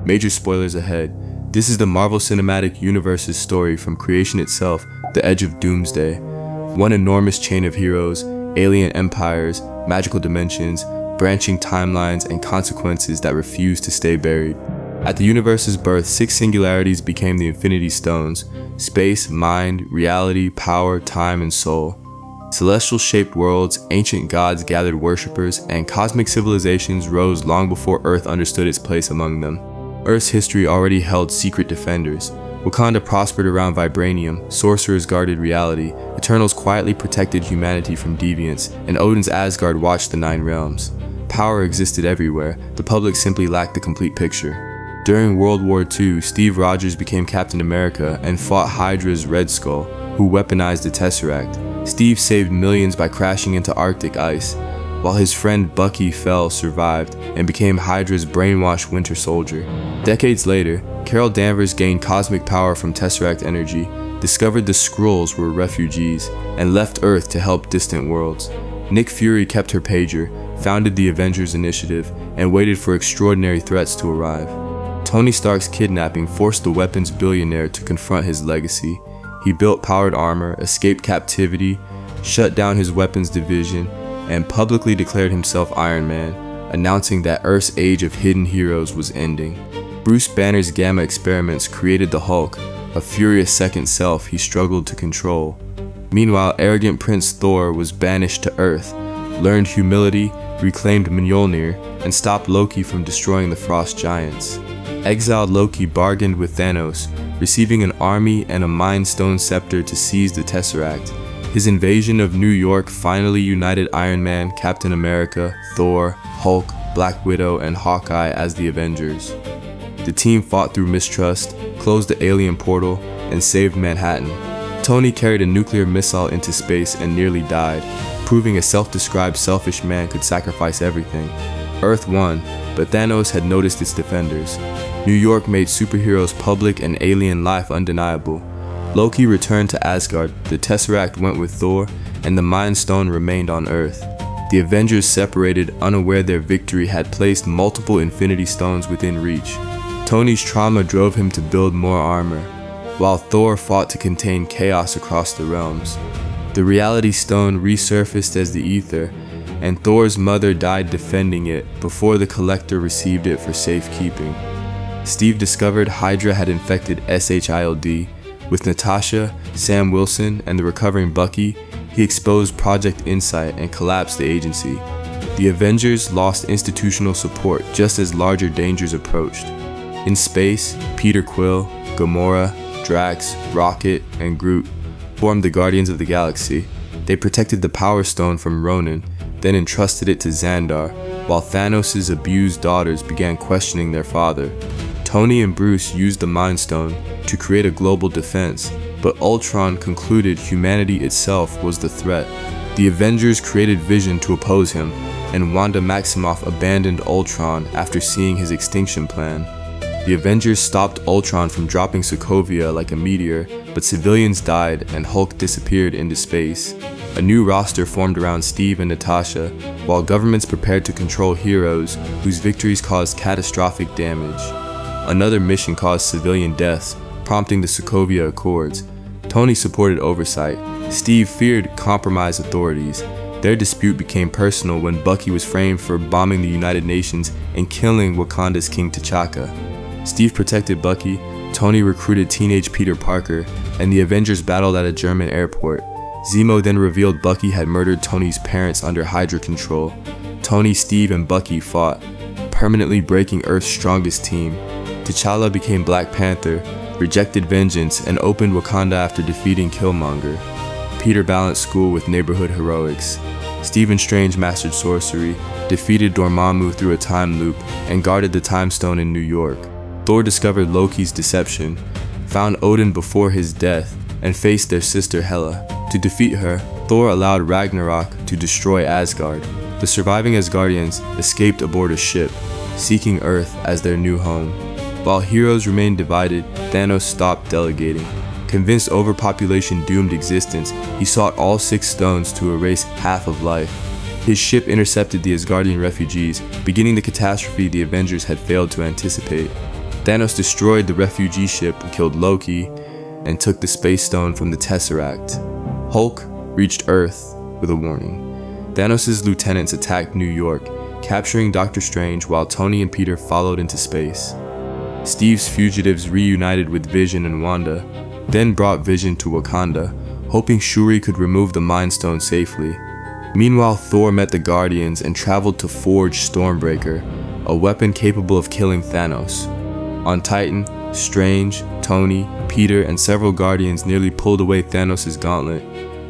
Major spoilers ahead. This is the Marvel Cinematic Universe's story from creation itself, the edge of Doomsday. One enormous chain of heroes, alien empires, magical dimensions, branching timelines, and consequences that refuse to stay buried. At the universe's birth, 6 singularities became the Infinity Stones: space, mind, reality, power, time, and soul. Celestial-shaped worlds, ancient gods gathered worshippers, and cosmic civilizations rose long before Earth understood its place among them. Earth's history already held secret defenders. Wakanda prospered around vibranium, sorcerers guarded reality, Eternals quietly protected humanity from deviance, and Odin's Asgard watched the 9 realms. Power existed everywhere, the public simply lacked the complete picture. During World War II, Steve Rogers became Captain America and fought Hydra's Red Skull, who weaponized the Tesseract. Steve saved millions by crashing into Arctic ice, while his friend Bucky survived, and became Hydra's brainwashed Winter Soldier. Decades later, Carol Danvers gained cosmic power from Tesseract energy, discovered the Skrulls were refugees, and left Earth to help distant worlds. Nick Fury kept her pager, founded the Avengers Initiative, and waited for extraordinary threats to arrive. Tony Stark's kidnapping forced the weapons billionaire to confront his legacy. He built powered armor, escaped captivity, shut down his weapons division, and publicly declared himself Iron Man, announcing that Earth's age of hidden heroes was ending. Bruce Banner's Gamma experiments created the Hulk, a furious second self he struggled to control. Meanwhile, arrogant Prince Thor was banished to Earth, learned humility, reclaimed Mjolnir, and stopped Loki from destroying the Frost Giants. Exiled Loki bargained with Thanos, receiving an army and a Mind Stone scepter to seize the Tesseract. His invasion of New York finally united Iron Man, Captain America, Thor, Hulk, Black Widow, and Hawkeye as the Avengers. The team fought through mistrust, closed the alien portal, and saved Manhattan. Tony carried a nuclear missile into space and nearly died, proving a self-described selfish man could sacrifice everything. Earth won, but Thanos had noticed its defenders. New York made superheroes public and alien life undeniable. Loki returned to Asgard, the Tesseract went with Thor, and the Mind Stone remained on Earth. The Avengers separated, unaware their victory had placed multiple Infinity Stones within reach. Tony's trauma drove him to build more armor, while Thor fought to contain chaos across the realms. The Reality Stone resurfaced as the Ether, and Thor's mother died defending it before the Collector received it for safekeeping. Steve discovered Hydra had infected SHIELD. With Natasha, Sam Wilson, and the recovering Bucky, he exposed Project Insight and collapsed the agency. The Avengers lost institutional support just as larger dangers approached. In space, Peter Quill, Gamora, Drax, Rocket, and Groot formed the Guardians of the Galaxy. They protected the Power Stone from Ronan, then entrusted it to Xandar, while Thanos' abused daughters began questioning their father. Tony and Bruce used the Mind Stone to create a global defense, but Ultron concluded humanity itself was the threat. The Avengers created Vision to oppose him, and Wanda Maximoff abandoned Ultron after seeing his extinction plan. The Avengers stopped Ultron from dropping Sokovia like a meteor, but civilians died and Hulk disappeared into space. A new roster formed around Steve and Natasha, while governments prepared to control heroes whose victories caused catastrophic damage. Another mission caused civilian deaths, prompting the Sokovia Accords. Tony supported oversight. Steve feared compromised authorities. Their dispute became personal when Bucky was framed for bombing the United Nations and killing Wakanda's King T'Chaka. Steve protected Bucky, Tony recruited teenage Peter Parker, and the Avengers battled at a German airport. Zemo then revealed Bucky had murdered Tony's parents under Hydra control. Tony, Steve, and Bucky fought, permanently breaking Earth's strongest team. T'Challa became Black Panther, rejected vengeance, and opened Wakanda after defeating Killmonger. Peter balanced school with neighborhood heroics. Stephen Strange mastered sorcery, defeated Dormammu through a time loop, and guarded the Time Stone in New York. Thor discovered Loki's deception, found Odin before his death, and faced their sister Hela. To defeat her, Thor allowed Ragnarok to destroy Asgard. The surviving Asgardians escaped aboard a ship, seeking Earth as their new home. While heroes remained divided, Thanos stopped delegating. Convinced overpopulation doomed existence, he sought all 6 stones to erase half of life. His ship intercepted the Asgardian refugees, beginning the catastrophe the Avengers had failed to anticipate. Thanos destroyed the refugee ship and killed Loki, and took the Space Stone from the Tesseract. Hulk reached Earth with a warning. Thanos' lieutenants attacked New York, capturing Doctor Strange while Tony and Peter followed into space. Steve's fugitives reunited with Vision and Wanda, then brought Vision to Wakanda, hoping Shuri could remove the Mind Stone safely. Meanwhile, Thor met the Guardians and traveled to forge Stormbreaker, a weapon capable of killing Thanos. On Titan, Strange, Tony, Peter, and several Guardians nearly pulled away Thanos' gauntlet.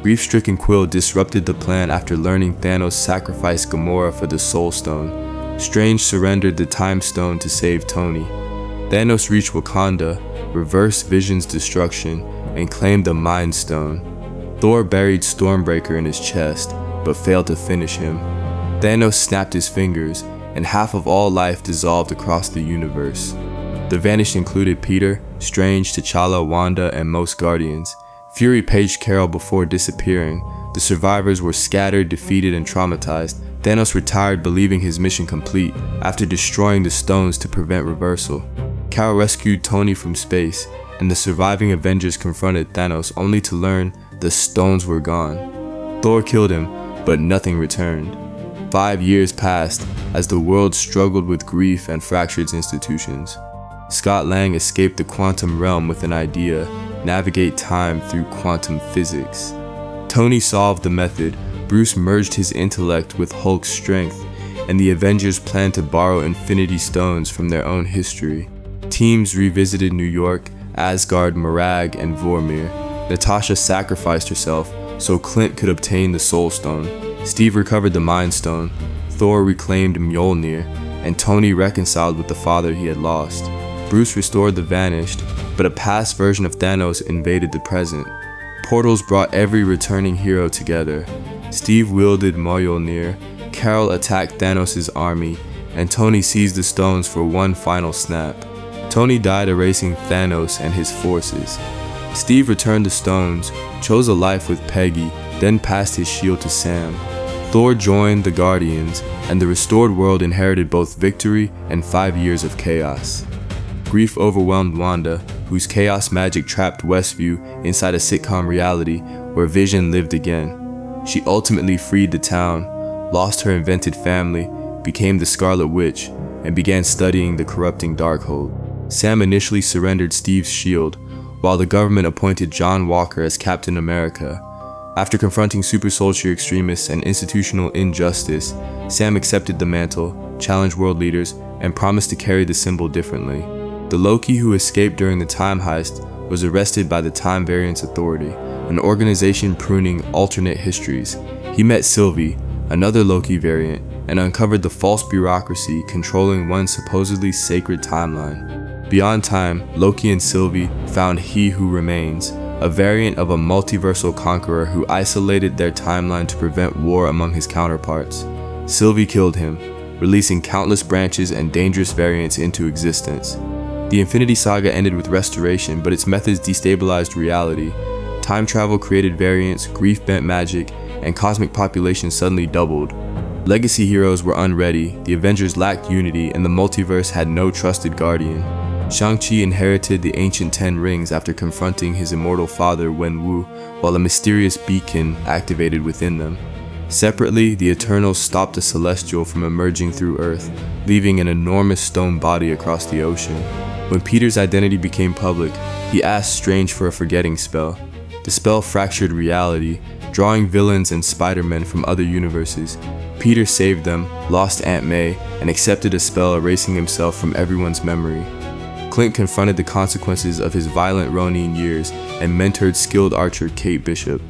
Grief-stricken Quill disrupted the plan after learning Thanos sacrificed Gamora for the Soul Stone. Strange surrendered the Time Stone to save Tony. Thanos reached Wakanda, reversed Vision's destruction, and claimed the Mind Stone. Thor buried Stormbreaker in his chest, but failed to finish him. Thanos snapped his fingers, and half of all life dissolved across the universe. The vanished included Peter, Strange, T'Challa, Wanda, and most Guardians. Fury paged Carol before disappearing. The survivors were scattered, defeated, and traumatized. Thanos retired believing his mission complete after destroying the stones to prevent reversal. Carol rescued Tony from space, and the surviving Avengers confronted Thanos only to learn the stones were gone. Thor killed him, but nothing returned. 5 years passed as the world struggled with grief and fractured institutions. Scott Lang escaped the quantum realm with an idea: navigate time through quantum physics. Tony solved the method, Bruce merged his intellect with Hulk's strength, and the Avengers planned to borrow Infinity Stones from their own history. Teams revisited New York, Asgard, Marag, and Vormir. Natasha sacrificed herself so Clint could obtain the Soul Stone. Steve recovered the Mind Stone, Thor reclaimed Mjolnir, and Tony reconciled with the father he had lost. Bruce restored the Vanished, but a past version of Thanos invaded the present. Portals brought every returning hero together. Steve wielded Mjolnir, Carol attacked Thanos' army, and Tony seized the stones for one final snap. Tony died erasing Thanos and his forces. Steve returned the stones, chose a life with Peggy, then passed his shield to Sam. Thor joined the Guardians, and the restored world inherited both victory and 5 years of chaos. Grief overwhelmed Wanda, whose chaos magic trapped Westview inside a sitcom reality where Vision lived again. She ultimately freed the town, lost her invented family, became the Scarlet Witch, and began studying the corrupting Darkhold. Sam initially surrendered Steve's shield, while the government appointed John Walker as Captain America. After confronting super soldier extremists and institutional injustice, Sam accepted the mantle, challenged world leaders, and promised to carry the symbol differently. The Loki who escaped during the time heist was arrested by the Time Variance Authority, an organization pruning alternate histories. He met Sylvie, another Loki variant, and uncovered the false bureaucracy controlling one supposedly sacred timeline. Beyond time, Loki and Sylvie found He Who Remains, a variant of a multiversal conqueror who isolated their timeline to prevent war among his counterparts. Sylvie killed him, releasing countless branches and dangerous variants into existence. The Infinity Saga ended with restoration, but its methods destabilized reality. Time travel created variants, grief bent magic, and cosmic populations suddenly doubled. Legacy heroes were unready, the Avengers lacked unity, and the multiverse had no trusted guardian. Shang-Chi inherited the ancient 10 rings after confronting his immortal father Wen-Wu, while a mysterious beacon activated within them. Separately, the Eternals stopped a Celestial from emerging through Earth, leaving an enormous stone body across the ocean. When Peter's identity became public, he asked Strange for a forgetting spell. The spell fractured reality, drawing villains and Spider-Men from other universes. Peter saved them, lost Aunt May, and accepted a spell erasing himself from everyone's memory. Clint confronted the consequences of his violent Ronin years and mentored skilled archer Kate Bishop.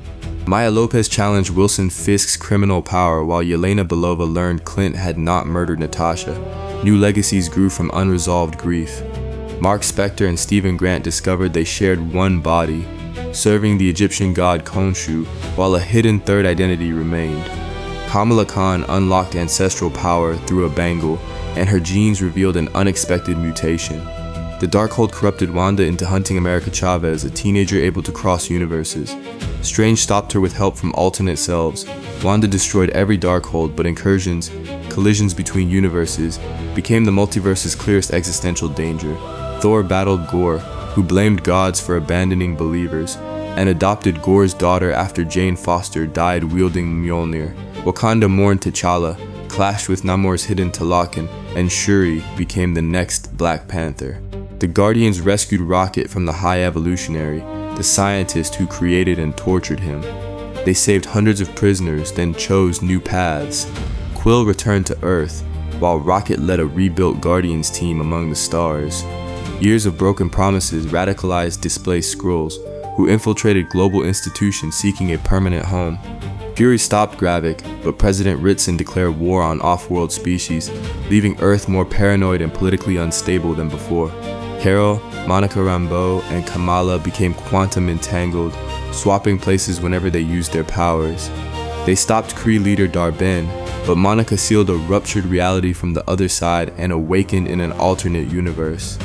Maya Lopez challenged Wilson Fisk's criminal power while Yelena Belova learned Clint had not murdered Natasha. New legacies grew from unresolved grief. Mark Spector and Stephen Grant discovered they shared one body, serving the Egyptian god Khonshu, while a hidden third identity remained. Kamala Khan unlocked ancestral power through a bangle, and her genes revealed an unexpected mutation. The Darkhold corrupted Wanda into hunting America Chavez, a teenager able to cross universes. Strange stopped her with help from alternate selves. Wanda destroyed every Darkhold, but incursions, collisions between universes, became the multiverse's clearest existential danger. Thor battled Gore, who blamed gods for abandoning believers, and adopted Gore's daughter after Jane Foster died wielding Mjolnir. Wakanda mourned T'Challa, clashed with Namor's hidden Talakan, and Shuri became the next Black Panther. The Guardians rescued Rocket from the High Evolutionary, the scientist who created and tortured him. They saved hundreds of prisoners, then chose new paths. Quill returned to Earth, while Rocket led a rebuilt Guardians team among the stars. Years of broken promises radicalized displaced Skrulls, who infiltrated global institutions seeking a permanent home. Fury stopped Gravik, but President Ritson declared war on off-world species, leaving Earth more paranoid and politically unstable than before. Carol, Monica Rambeau, and Kamala became quantum entangled, swapping places whenever they used their powers. They stopped Kree leader Dar-Benn, but Monica sealed a ruptured reality from the other side and awakened in an alternate universe.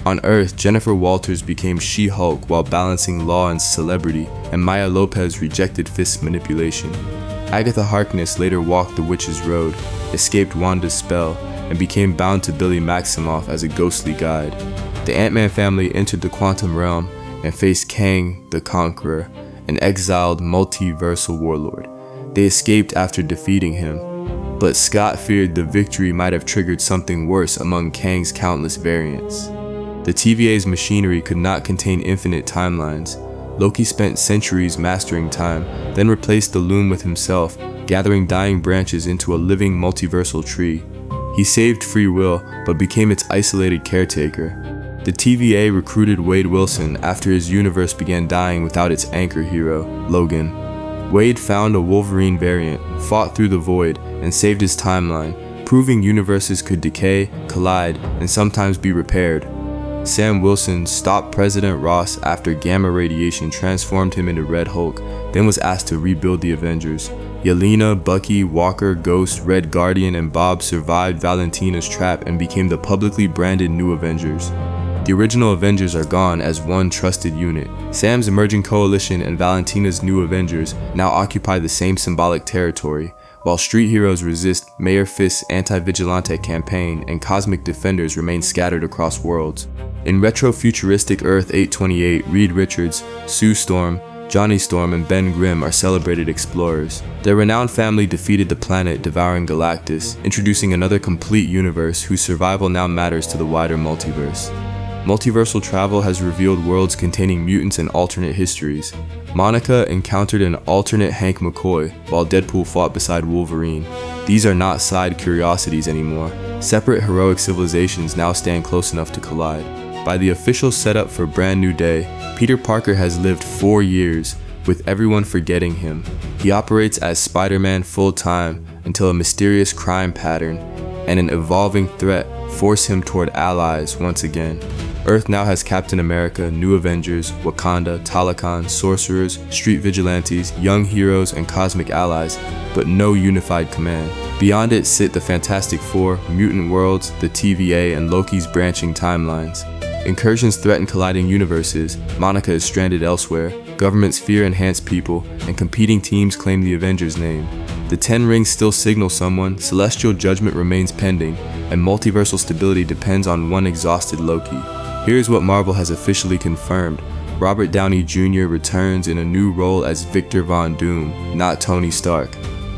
On Earth, Jennifer Walters became She-Hulk while balancing law and celebrity, and Maya Lopez rejected Fisk's manipulation. Agatha Harkness later walked the Witch's Road, escaped Wanda's spell, and became bound to Billy Maximoff as a ghostly guide. The Ant-Man family entered the quantum realm and faced Kang the Conqueror, an exiled multiversal warlord. They escaped after defeating him, but Scott feared the victory might have triggered something worse among Kang's countless variants. The TVA's machinery could not contain infinite timelines. Loki spent centuries mastering time, then replaced the loom with himself, gathering dying branches into a living multiversal tree. He saved free will, but became its isolated caretaker. The TVA recruited Wade Wilson after his universe began dying without its anchor hero, Logan. Wade found a Wolverine variant, fought through the void, and saved his timeline, proving universes could decay, collide, and sometimes be repaired. Sam Wilson stopped President Ross after gamma radiation transformed him into Red Hulk, then was asked to rebuild the Avengers. Yelena, Bucky, Walker, Ghost, Red Guardian, and Bob survived Valentina's trap and became the publicly branded New Avengers. The original Avengers are gone as one trusted unit. Sam's emerging coalition and Valentina's New Avengers now occupy the same symbolic territory, while street heroes resist Mayor Fisk's anti-vigilante campaign and cosmic defenders remain scattered across worlds. In retro-futuristic Earth 828, Reed Richards, Sue Storm, Johnny Storm, and Ben Grimm are celebrated explorers. Their renowned family defeated the planet devouring Galactus, introducing another complete universe whose survival now matters to the wider multiverse. Multiversal travel has revealed worlds containing mutants and alternate histories. Monica encountered an alternate Hank McCoy, while Deadpool fought beside Wolverine. These are not side curiosities anymore. Separate heroic civilizations now stand close enough to collide. By the official setup for Brand New Day, Peter Parker has lived 4 years, with everyone forgetting him. He operates as Spider-Man full-time until a mysterious crime pattern and an evolving threat force him toward allies once again. Earth now has Captain America, New Avengers, Wakanda, Talakan, Sorcerers, Street Vigilantes, Young Heroes, and Cosmic Allies, but no unified command. Beyond it sit the Fantastic Four, Mutant Worlds, the TVA, and Loki's branching timelines. Incursions threaten colliding universes, Monica is stranded elsewhere, governments fear enhanced people, and competing teams claim the Avengers name. The Ten Rings still signal someone, celestial judgment remains pending, and multiversal stability depends on one exhausted Loki. Here's what Marvel has officially confirmed. Robert Downey Jr. returns in a new role as Victor Von Doom, not Tony Stark.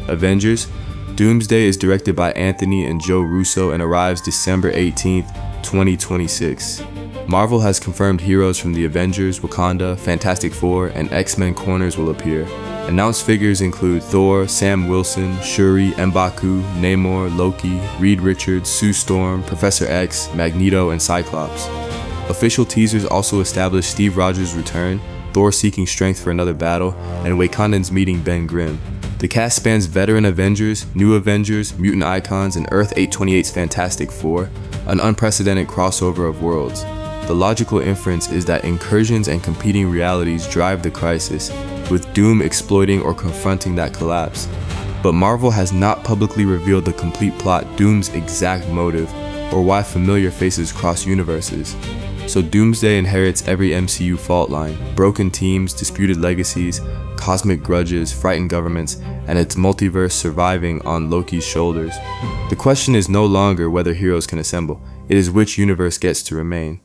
Avengers: Doomsday is directed by Anthony and Joe Russo and arrives December 18th, 2026. Marvel has confirmed heroes from the Avengers, Wakanda, Fantastic Four, and X-Men corners will appear. Announced figures include Thor, Sam Wilson, Shuri, M'Baku, Namor, Loki, Reed Richards, Sue Storm, Professor X, Magneto, and Cyclops. Official teasers also established Steve Rogers' return, Thor seeking strength for another battle, and Wakandans meeting Ben Grimm. The cast spans veteran Avengers, New Avengers, Mutant Icons, and Earth 828's Fantastic Four, an unprecedented crossover of worlds. The logical inference is that incursions and competing realities drive the crisis, with Doom exploiting or confronting that collapse. But Marvel has not publicly revealed the complete plot, Doom's exact motive, or why familiar faces cross universes. So Doomsday inherits every MCU fault line: broken teams, disputed legacies, cosmic grudges, frightened governments, and its multiverse surviving on Loki's shoulders. The question is no longer whether heroes can assemble, it is which universe gets to remain.